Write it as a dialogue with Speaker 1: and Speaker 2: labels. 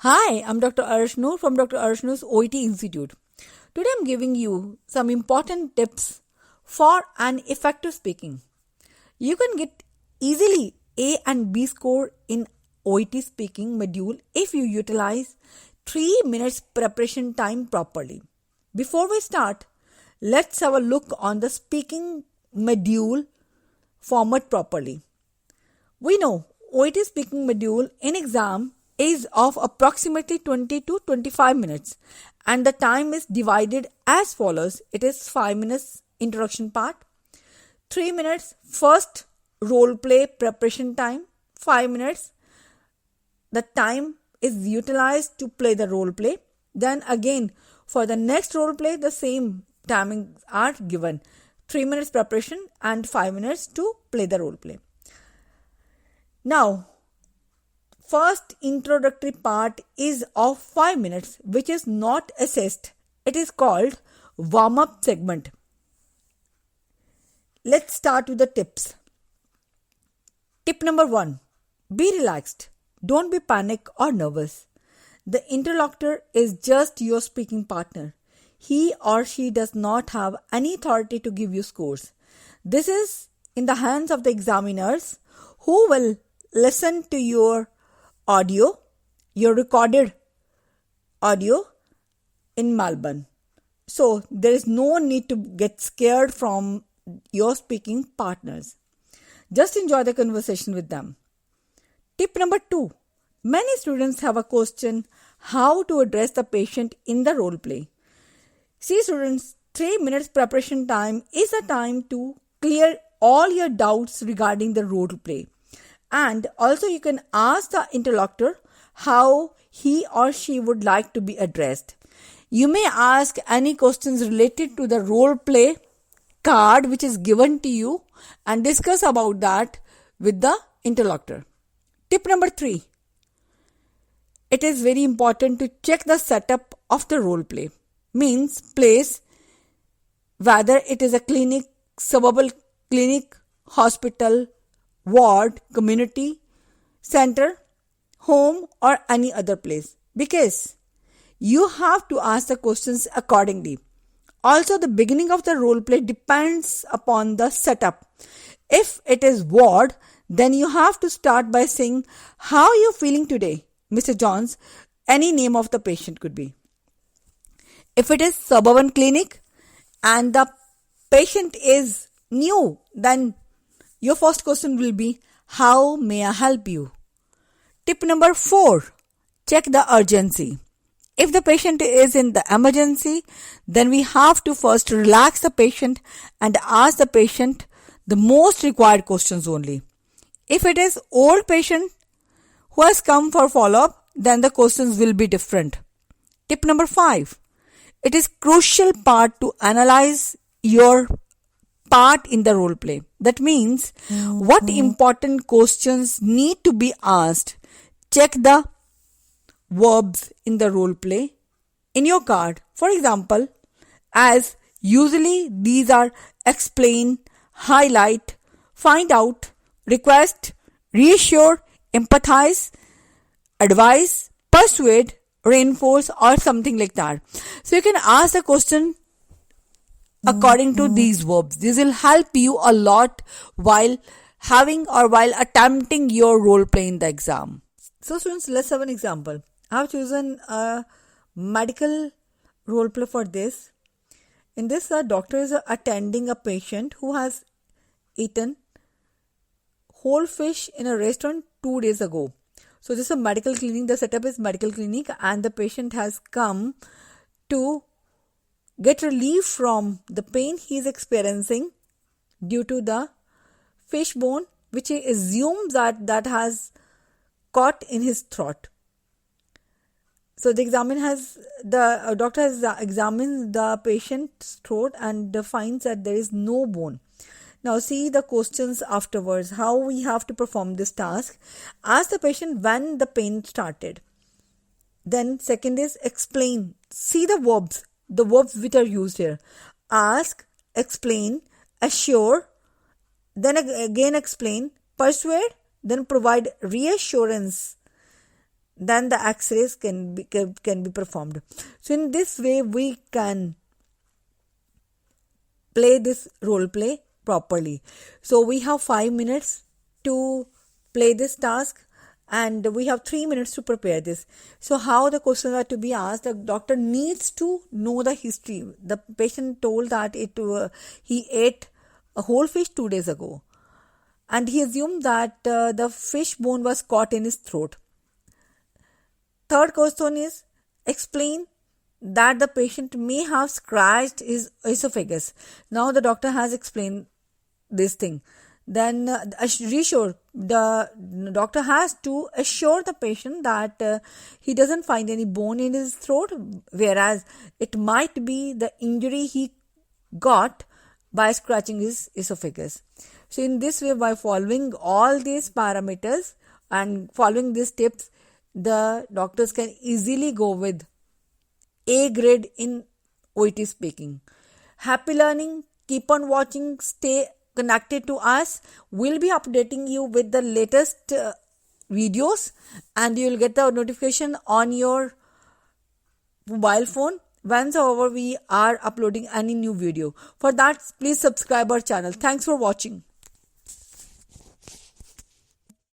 Speaker 1: Hi, I'm Dr. Arsh Noor from Dr. Arsh Noor's OET Institute. Today I'm giving you some important tips for an effective speaking. You can get easily A and B score in OET speaking module if you utilize 3 minutes preparation time properly. Before we start, let's have a look on the speaking module format properly. We know OET speaking module in exam is of approximately 20 to 25 minutes and the time is divided as follows. It is 5 minutes introduction part, 3 minutes first role play preparation time, 5 minutes the time is utilized to play the role play. Then again for the next role play the same timings are given, 3 minutes preparation and 5 minutes to play the role play. Now, first introductory part is of 5 minutes which is not assessed. It is called warm-up segment. Let's start with the tips. Tip number 1. Be relaxed. Don't be panic or nervous. The interlocutor is just your speaking partner. He or she does not have any authority to give you scores. This is in the hands of the examiners who will listen to your audio, your recorded audio in Melbourne. So there is no need to get scared from your speaking partners. Just enjoy the conversation with them. Tip number 2. Many students have a question how to address the patient in the role play. See students, 3 minutes preparation time is a time to clear all your doubts regarding the role play. And also you can ask the interlocutor how he or she would like to be addressed. You may ask any questions related to the role play card which is given to you and discuss about that with the interlocutor. Tip number 3. It is very important to check the setup of the role play. Means place, whether it is a clinic, suburban clinic, hospital, ward, community, center, home or any other place, because you have to ask the questions accordingly. Also, the beginning of the role play depends upon the setup. If it is ward, then you have to start by saying, how are you feeling today, Mr. Johns? Any name of the patient could be. If it is suburban clinic and the patient is new, then your first question will be, how may I help you? Tip number 4. Check the urgency. If the patient is in the emergency, then we have to first relax the patient and ask the patient the most required questions only. If it is old patient who has come for follow-up, then the questions will be different. Tip number 5. It is crucial part to analyze your part in the role play. That means what important questions need to be asked. Check the verbs in the role play in your card. For example, as usually these are explain, highlight, find out, request, reassure, empathize, advise, persuade, reinforce or something like that. So you can ask a question according to these verbs. This will help you a lot while having or while attempting your role play in the exam. So students, let's have an example. I have chosen a medical role play for this. In this, a doctor is attending a patient who has eaten whole fish in a restaurant 2 days ago. So this is a medical clinic. The setup is medical clinic and the patient has come to get relief from the pain he is experiencing due to the fish bone which he assumes that has caught in his throat. So the doctor has examined the patient's throat and finds that there is no bone. Now see the questions afterwards, how we have to perform this task. Ask the patient when the pain started. Then second is explain. See the verbs which are used here. Ask, explain, assure, then again explain, persuade, then provide reassurance. then the x-rays can be performed. So in this way we can play this role play properly. So we have 5 minutes to play this task, and we have 3 minutes to prepare this. So how the questions are to be asked: the doctor needs to know the history. The patient told that he ate a whole fish 2 days ago, and he assumed that the fish bone was caught in his throat. Third question is: explain that the patient may have scratched his esophagus. Now the doctor has explained this thing. Then the doctor has to assure the patient that he doesn't find any bone in his throat, whereas it might be the injury he got by scratching his esophagus. So in this way, by following all these parameters and following these tips, the doctors can easily go with A grade in OET speaking. Happy learning. Keep on watching. Stay connected to us. We'll be updating you with the latest videos, and you'll get the notification on your mobile phone whenever we are uploading any new video. For that, please subscribe our channel. Thanks for watching.